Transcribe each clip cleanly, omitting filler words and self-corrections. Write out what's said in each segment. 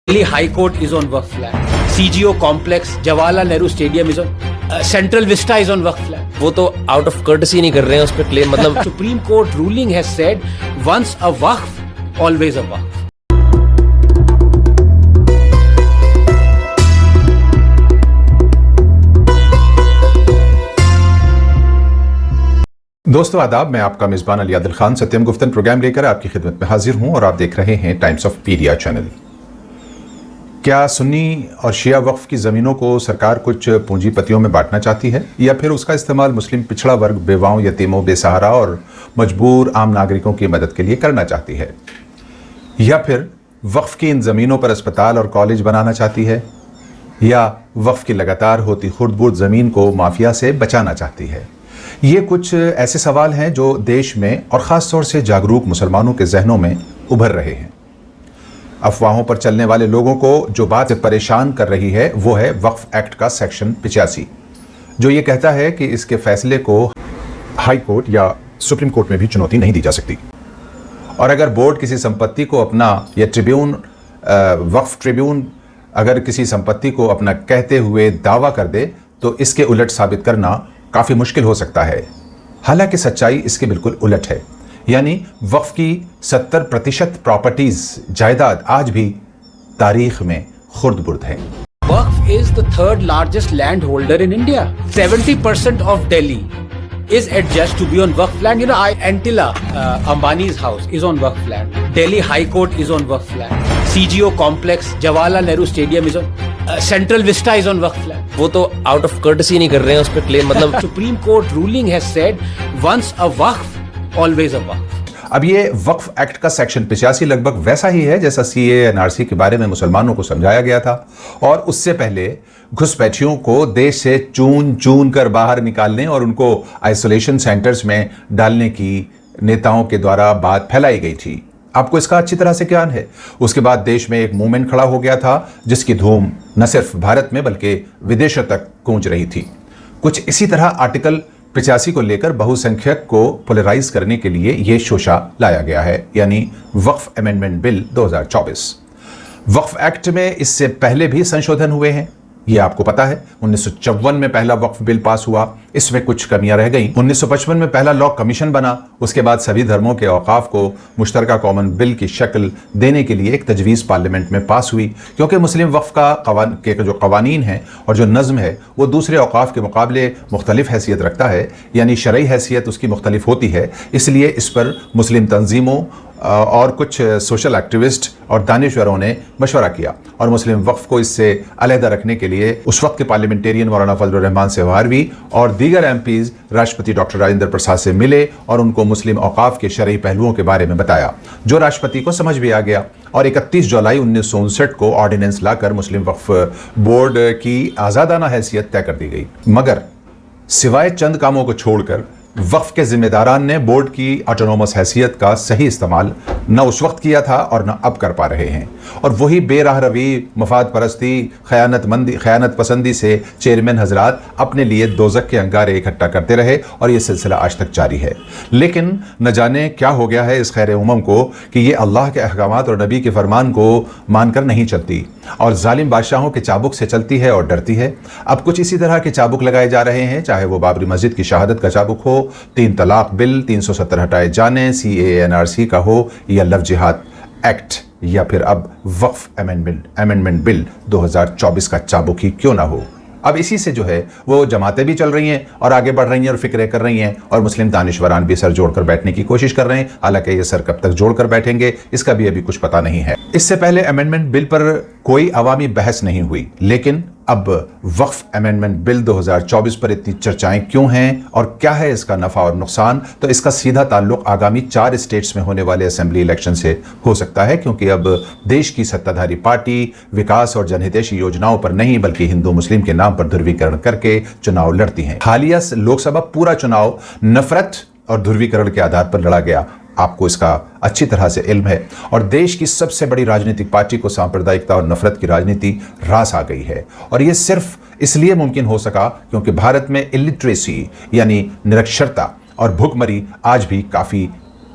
Delhi High Court is on Waqf land. CGO complex, Jawaharlal Nehru Stadium is on. Central Vista is on Waqf land. वो तो out of courtesy नहीं कर रहे हैं उस पर क्लेम, मतलब Supreme Court ruling has said once a Waqf, always a Waqf. दोस्तों आदाब, मैं आपका मेज़बान अली आदिल खान सत्यम गुफ्तन प्रोग्राम लेकर आपकी खिदमत में हाजिर हूं और आप देख रहे हैं टाइम्स ऑफ पीडिया चैनल। क्या सुन्नी और शिया वक्फ की ज़मीनों को सरकार कुछ पूंजीपतियों में बांटना चाहती है, या फिर उसका इस्तेमाल मुस्लिम पिछड़ा वर्ग, बेवाओं, यतीमों, बेसहारा और मजबूर आम नागरिकों की मदद के लिए करना चाहती है, या फिर वक्फ की इन ज़मीनों पर अस्पताल और कॉलेज बनाना चाहती है, या वक्फ की लगातार होती खुर्द-बुर्द ज़मीन को माफिया से बचाना चाहती है? ये कुछ ऐसे सवाल हैं जो देश में और ख़ास तौर से जागरूक मुसलमानों के जहनों में उभर रहे हैं। अफवाहों पर चलने वाले लोगों को जो बात परेशान कर रही है वो है वक्फ एक्ट का सेक्शन 85, जो ये कहता है कि इसके फैसले को हाई कोर्ट या सुप्रीम कोर्ट में भी चुनौती नहीं दी जा सकती, और अगर बोर्ड किसी संपत्ति को अपना, या ट्रिब्यून, वक्फ ट्रिब्यून अगर किसी संपत्ति को अपना कहते हुए दावा कर दे तो इसके उलट साबित करना काफ़ी मुश्किल हो सकता है। हालांकि सच्चाई इसके बिल्कुल उलट है, यानी वक्फ की 70% प्रॉपर्टीज, जायदाद आज भी तारीख में खुर्द-बुर्द है। Waqf is the third largest landholder in India. 70% of Delhi is adjudged to be on Waqf land. You know, Antilla, Ambani's house is on Waqf land. Delhi High Court is on Waqf land. CGO complex, Jawaharlal Nehru Stadium is on. Central Vista is on Waqf land. वो तो out of courtesy नहीं कर रहे हैं उस पर claim, मतलब Supreme Court ruling has said once a Waqf, always a Waqf. अब ये वक्फ एक्ट का सेक्शन 85 लगभग वैसा ही है जैसा CAA NRC के बारे में मुसलमानों को समझाया गया था, और उससे पहले घुसपैठियों को देश से चून चून कर बाहर निकालने और उनको आइसोलेशन सेंटर्स में डालने की नेताओं के द्वारा बात फैलाई गई थी। आपको इसका अच्छी तरह से ज्ञान है। उसके बाद देश में एक मूवमेंट खड़ा हो गया था जिसकी धूम न सिर्फ भारत में बल्कि विदेशों तक गूंज रही थी। कुछ इसी तरह आर्टिकल 85 को लेकर बहुसंख्यक को पोलराइज करने के लिए यह शोशा लाया गया है, यानी वक्फ अमेंडमेंट बिल 2024। वक्फ एक्ट में इससे पहले भी संशोधन हुए हैं, ये आपको पता है। 1954 में पहला वक्फ बिल पास हुआ, इसमें कुछ कमियां रह गईं। 1955 में पहला लॉ कमीशन बना, उसके बाद सभी धर्मों के औकाफ को मुश्तरका कॉमन बिल की शक्ल देने के लिए एक तजवीज़ पार्लियामेंट में पास हुई, क्योंकि मुस्लिम वक्फ के जो कवानीन है और जो नज़्म है वो दूसरे औकाफ के मुकाबले मुख्तलिफ हैसियत रखता है, यानी शरई हैसियत उसकी मुख्तलिफ होती है। इसलिए इस पर मुस्लिम तंजीमों और कुछ सोशल एक्टिविस्ट और दानिश्वरों ने मशवरा किया, और मुस्लिम वक्फ को इससे अलहदा रखने के लिए उस वक्त के पार्लियामेंटेरियन मौलाना फजलुर रहमान सेहवारवी और दीगर MPs राष्ट्रपति डॉक्टर राजेंद्र प्रसाद से मिले और उनको मुस्लिम औकाफ के शरई पहलुओं के बारे में बताया, जो राष्ट्रपति को समझ भी आ गया। और 31 जुलाई 1959 को ऑर्डिनेंस लाकर मुस्लिम वक्फ बोर्ड की आज़ादाना हैसियत तय कर दी गई। मगर सिवाय चंद कामों को छोड़कर वक्फ के जिम्मेदारान ने बोर्ड की ऑटोनोमस हैसियत का सही इस्तेमाल न उस वक्त किया था और न अब कर पा रहे हैं, और वही बेराह रवी, मफाद परस्ती, खयानत पसंदी से चेयरमैन हजरात अपने लिए दोज़ख के अंगारे इकट्ठा करते रहे, और ये सिलसिला आज तक जारी है। लेकिन न जाने क्या हो गया है इस खैर उम्म को कि ये अल्लाह के अहकामात और नबी के फरमान को मानकर नहीं चलती, और जालिम बादशाहों के चाबुक से चलती है और डरती है। अब कुछ इसी तरह के चाबुक लगाए जा रहे हैं, चाहे वो बाबरी मस्जिद की शहादत का चाबुक हो, 3 तलाक बिल, 370 हटाए जाने, CAA NRC का हो, या लव जिहाद एक्ट, या फिर अब वक्फ अमेंडमेंट बिल 2024 का चाबुक ही क्यों ना हो। अब इसी से जो है वो जमातें भी चल रही हैं और आगे बढ़ रही हैं और फिक्रें कर रही हैं, और मुस्लिम दानिश्वरान भी सर जोड़कर बैठने की कोशिश कर रहे हैं। हालांकि ये सर कब तक जोड़कर बैठेंगे इसका भी अभी कुछ पता नहीं है। इससे पहले अमेंडमेंट बिल पर कोई अवामी बहस नहीं हुई, लेकिन अब वक्फ अमेंडमेंट बिल 2024 पर इतनी चर्चाएं क्यों हैं और क्या है इसका नफा और नुकसान? तो इसका सीधा ताल्लुक आगामी 4 स्टेट्स में होने वाले असेंबली इलेक्शन से हो सकता है, क्योंकि अब देश की सत्ताधारी पार्टी विकास और जनहितैषी योजनाओं पर नहीं बल्कि हिंदू मुस्लिम के नाम पर ध्रुवीकरण करके चुनाव लड़ती हैं। हालिया लोकसभा पूरा चुनाव नफरत और ध्रुवीकरण के आधार पर लड़ा गया, आपको इसका अच्छी तरह से इल्म है, और देश की सबसे बड़ी राजनीतिक पार्टी को सांप्रदायिकता और नफरत की राजनीति रास आ गई है। और यह सिर्फ इसलिए मुमकिन हो सका क्योंकि भारत में इलिटरेसी यानी निरक्षरता और भुखमरी आज भी काफ़ी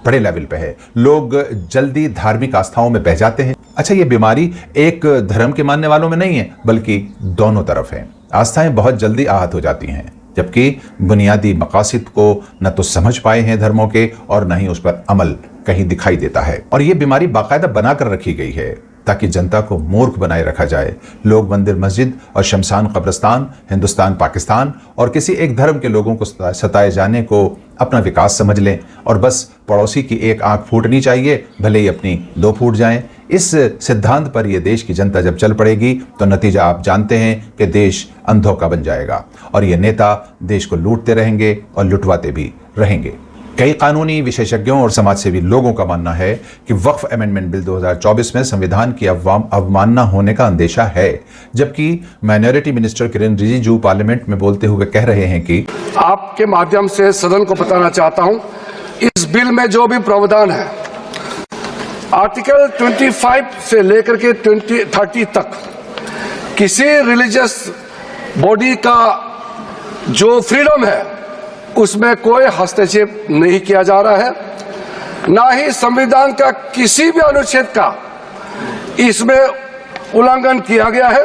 बड़े लेवल पे है। लोग जल्दी धार्मिक आस्थाओं में बह जाते हैं। अच्छा, ये बीमारी एक धर्म के मानने वालों में नहीं है, बल्कि दोनों तरफ है। आस्थाएं बहुत जल्दी आहत हो जाती हैं, जबकि बुनियादी मकासद को न तो समझ पाए हैं धर्मों के और न ही उस पर अमल कहीं दिखाई देता है। और ये बीमारी बाकायदा बनाकर रखी गई है ताकि जनता को मूर्ख बनाए रखा जाए। लोग मंदिर मस्जिद और शमशान कब्रिस्तान, हिंदुस्तान पाकिस्तान और किसी एक धर्म के लोगों को सताए जाने को अपना विकास समझ लें और बस पड़ोसी की एक आंख फूटनी चाहिए, भले ही अपनी दो फूट जाएं। इस सिद्धांत पर यह देश की जनता जब चल पड़ेगी तो नतीजा आप जानते हैं कि देश अंधों का बन जाएगा और ये नेता देश को लूटते रहेंगे और लुटवाते भी रहेंगे। कई कानूनी विशेषज्ञों और समाजसेवी लोगों का मानना है कि वक्फ अमेंडमेंट बिल 2024 में संविधान की अवमानना होने का अंदेशा है, जबकि minority minister Kiren Rijiju parliament में बोलते हुए कह रहे हैं कि आपके माध्यम से सदन को बताना चाहता हूं, इस बिल में जो भी प्रावधान है आर्टिकल 25 से लेकर के 30 तक किसी रिलीजियस बॉडी का जो फ्रीडम है उसमें कोई हस्तक्षेप नहीं किया जा रहा है, ना ही संविधान का किसी भी अनुच्छेद का इसमें उल्लंघन किया गया है।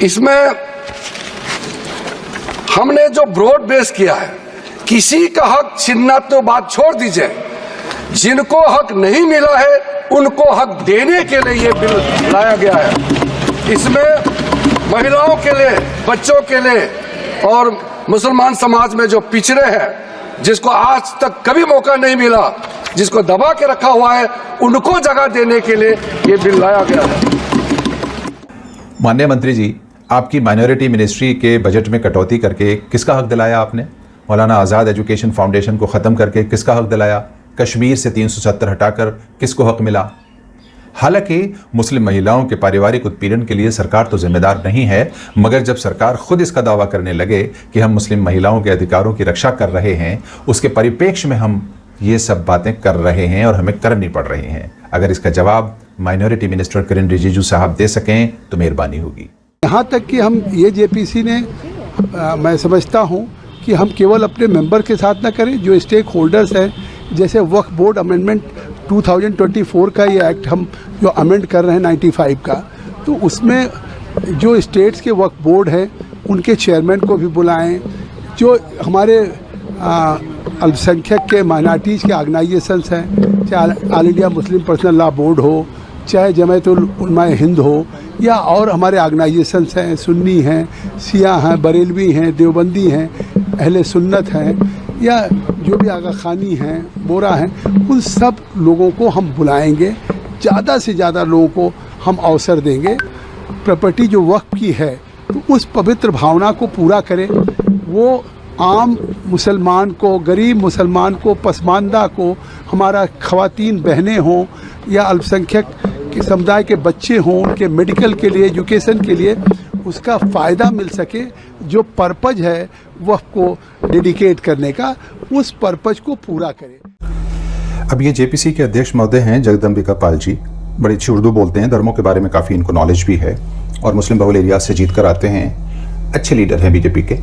इसमें हमने जो ब्रॉड बेस किया है, किसी का हक छीनना तो बात छोड़ दीजिए, जिनको हक नहीं मिला है उनको हक देने के लिए ये बिल लाया गया है। इसमें महिलाओं के लिए, बच्चों के लिए और मुसलमान समाज में जो पिछड़े हैं, जिसको आज तक कभी मौका नहीं मिला, जिसको दबा के रखा हुआ है, उनको जगह देने के लिए ये बिल लाया गया है। माननीय मंत्री जी, आपकी माइनॉरिटी मिनिस्ट्री के बजट में कटौती करके किसका हक दिलाया आपने? मौलाना आज़ाद एजुकेशन फाउंडेशन को ख़त्म करके किसका हक दिलाया? कश्मीर से 370 हटाकर किसको हक मिला? हालांकि मुस्लिम महिलाओं के पारिवारिक उत्पीड़न के लिए सरकार तो जिम्मेदार नहीं है, मगर जब सरकार खुद इसका दावा करने लगे कि हम मुस्लिम महिलाओं के अधिकारों की रक्षा कर रहे हैं, उसके परिप्रेक्ष्य में हम ये सब बातें कर रहे हैं और हमें करनी पड़ रही हैं। अगर इसका जवाब माइनॉरिटी मिनिस्टर किरेन रिजिजू साहब दे सकें तो मेहरबानी होगी। यहाँ तक कि हम ये जेपीसी ने मैं समझता हूँ कि हम केवल अपने मेंबर के साथ ना करें, जो स्टेक होल्डर्स हैं, जैसे वक्फ बोर्ड अमेंडमेंट 2024 का ये एक्ट हम जो अमेंड कर रहे हैं 95 का, तो उसमें जो स्टेट्स के वक्फ बोर्ड हैं उनके चेयरमैन को भी बुलाएं, जो हमारे अल्पसंख्यक के माइनॉरिटीज़ के ऑर्गेनाइजेशंस हैं, चाहे all India Muslim personal law board हो, चाहे जमायतुल उलमा हिंद हो, या और हमारे ऑर्गेनाइजेशंस हैं, सुन्नी हैं, शिया हैं, बरेलवी हैं, देवबंदी हैं, अहले सुन्नत हैं, या जो भी आगा खानी हैं, बोरा हैं, उन सब लोगों को हम बुलाएंगे। ज़्यादा से ज़्यादा लोगों को हम अवसर देंगे। प्रॉपर्टी जो वक्फ की है तो उस पवित्र भावना को पूरा करें। वो आम मुसलमान को, गरीब मुसलमान को, पसमानदा को, हमारा ख़वातीन बहनें हों या अल्पसंख्यक के समुदाय के बच्चे हों, उनके मेडिकल के लिए, एजुकेशन के लिए उसका फ़ायदा मिल सके। जो पर्पज़ है वह को डेडिकेट करने का, उस पर्पज़ को पूरा करें। अब ये जेपीसी के अध्यक्ष महोदय हैं जगदम्बिका पाल जी, बड़ी अच्छी उर्दू बोलते हैं, धर्मों के बारे में काफ़ी इनको नॉलेज भी है और मुस्लिम बहुल एरिया से जीत कर आते हैं, अच्छे लीडर हैं बीजेपी के।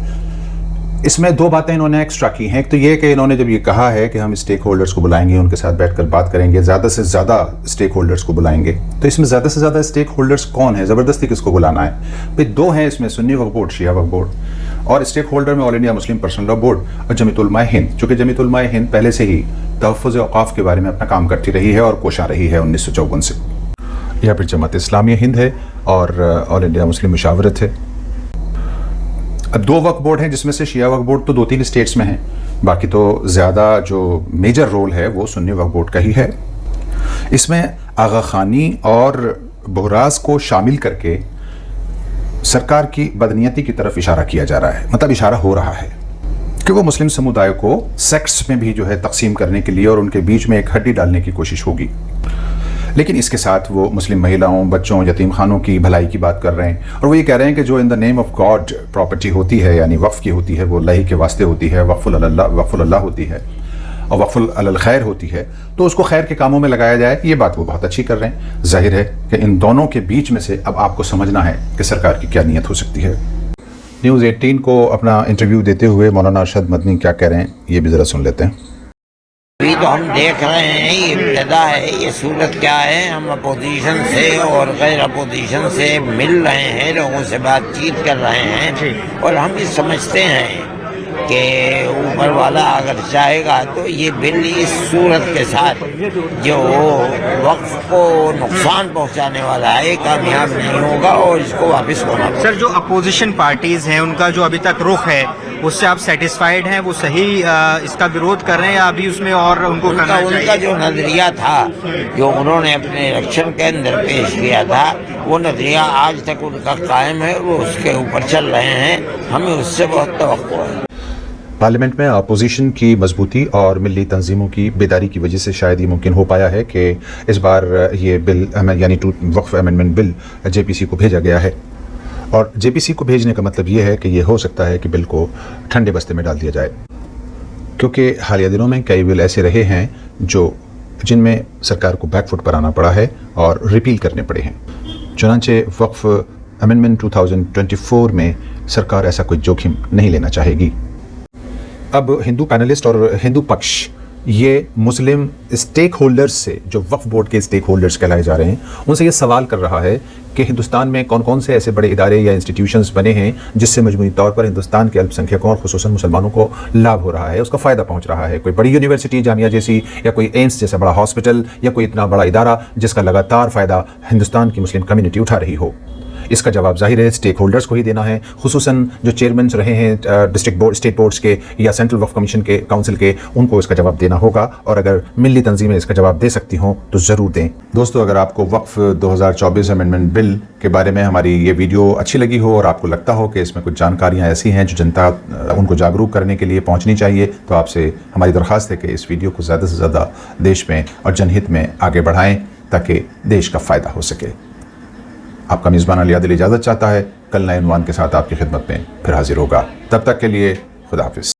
इसमें दो बातें इन्होंने एक्स्ट्रा की हैं। एक तो ये कि इन्होंने जब ये कहा है कि हम स्टेक होल्डर्स को बुलाएंगे, उनके साथ बैठकर बात करेंगे, ज़्यादा से ज़्यादा स्टेक होल्डर्स को बुलाएंगे, तो इसमें ज़्यादा से ज़्यादा स्टेक होल्डर्स कौन है? ज़बरदस्ती किसको बुलाना है? भाई दो हैं इसमें, सुन्नी वक्फ बोर्ड, शिया वक्फ बोर्ड, और स्टेक होल्डर में all India Muslim personal law board और जमीयत उलमा हिंद। चूँकि जमीयत उलमा हिंद पहले से ही तहफ़्फ़ुज़ औक़ाफ़ के बारे में अपना काम करती रही है और कोशा रही है 1954 से, या फिर जमात इस्लामी हिंद है और ऑल इंडिया मुस्लिम मुशावरत है। अब दो वक्फ बोर्ड हैं जिसमें से शिया वक्फ बोर्ड तो 2-3 स्टेट्स में है, बाकी तो ज़्यादा जो मेजर रोल है वो सुन्नी वक्फ बोर्ड का ही है। इसमें आगा खानी और बोहराज को शामिल करके सरकार की बदनीयती की तरफ इशारा किया जा रहा है, मतलब इशारा हो रहा है कि वो मुस्लिम समुदाय को सेक्ट्स में भी जो है तकसीम करने के लिए और उनके बीच में एक हड्डी डालने की कोशिश होगी। लेकिन इसके साथ वो मुस्लिम महिलाओं, बच्चों, यतीम खानों की भलाई की बात कर रहे हैं और वो ये कह रहे हैं कि जो in the name of God property होती है, यानी वक्फ की होती है, वो अल्लाह के वास्ते होती है, वक्फुल अल्लाह होती है और वक्फुल अल खैर होती है, तो उसको खैर के कामों में लगाया जाए। ये बात वो बहुत अच्छी कर रहे हैं। जाहिर है कि इन दोनों के बीच में से अब आपको समझना है कि सरकार की क्या नीयत हो सकती है। न्यूज़ 18 को अपना इंटरव्यू देते हुए मौलाना अरशद मदनी क्या कह रहे हैं, ये भी ज़रा सुन लेते हैं। तो हम देख रहे हैं, ये इब्तिदा है, ये सूरत क्या है। हम अपोजिशन से और गैर अपोजिशन से मिल रहे हैं, लोगों से बातचीत कर रहे हैं और हम ये समझते हैं कि ऊपर वाला अगर चाहेगा तो ये बिल इस सूरत के साथ जो वक्फ को नुकसान पहुंचाने वाला है कामयाब नहीं होगा और इसको वापस होना पड़ेगा। सर, जो अपोजिशन पार्टीज हैं उनका जो अभी तक रुख है उससे आप सेटिस्फाइड हैं? वो सही इसका विरोध कर रहे हैं या अभी उसमें और उनको करना चाहिए? उनका जो नजरिया था, जो उन्होंने अपने इलेक्शन के अंदर पेश किया था, वो नजरिया आज तक उनका कायम है, वो उसके ऊपर चल रहे हैं। हमें उससे बहुत तवक्को है। पार्लियामेंट में अपोजिशन की मजबूती और मिली तंजीमों की बेदारी की वजह से शायद ये मुमकिन हो पाया है कि इस बार ये बिल यानी वक्फ अमेंडमेंट बिल जेपीसी को भेजा गया है। और जेपीसी को भेजने का मतलब ये है कि ये हो सकता है कि बिल को ठंडे बस्ते में डाल दिया जाए, क्योंकि हालिया दिनों में कई बिल ऐसे रहे हैं जिनमें सरकार को बैकफुट पर आना पड़ा है और रिपील करने पड़े हैं। चुनांचे वक्फ अमेंडमेंट 2024 में सरकार ऐसा कोई जोखिम नहीं लेना चाहेगी। अब हिंदू पैनलिस्ट और हिंदू पक्ष ये मुस्लिम स्टेक होल्डर्स से, जो वक्फ बोर्ड के स्टेक होल्डर्स कहलाए जा रहे हैं, उनसे ये सवाल कर रहा है कि हिंदुस्तान में कौन कौन से ऐसे बड़े इदारे या इंस्टीट्यूशंस बने हैं जिससे मजमूई तौर पर हिंदुस्तान के अल्पसंख्यकों और खुसूसन मुसलमानों को लाभ हो रहा है, उसका फ़ायदा पहुंच रहा है। कोई बड़ी यूनिवर्सिटी, जामिया जैसी, या कोई एम्स जैसा बड़ा हॉस्पिटल, या कोई इतना बड़ा इदारा जिसका लगातार फ़ायदा हिंदुस्तान की मुस्लिम कम्युनिटी उठा रही हो। इसका जवाब जाहिर है स्टेक होल्डर्स को ही देना है, खुसूसन जो चेयरमैन रहे हैं डिस्ट्रिक्ट बोर्ड, स्टेट बोर्ड्स के या सेंट्रल वक्फ कमीशन के, काउंसिल के, उनको इसका जवाब देना होगा। और अगर मिली तंजीमें इसका जवाब दे सकती हों तो ज़रूर दें। दोस्तों, अगर आपको वक्फ 2024 अमेंडमेंट बिल के बारे में हमारी ये वीडियो अच्छी लगी हो और आपको लगता हो कि इसमें कुछ जानकारियाँ ऐसी हैं जो जनता उनको जागरूक करने के लिए पहुँचनी चाहिए, तो आपसे हमारी दरख्वास्त है कि इस वीडियो को ज़्यादा से ज़्यादा देश में और जनहित में आगे बढ़ाएँ ताकि देश का फ़ायदा हो सके। आपका मेज़बान अली आदिल इजाज़त चाहता है, कल नए उन्वान के साथ आपकी खिदमत में फिर हाजिर होगा। तब तक के लिए खुदा हाफिज़।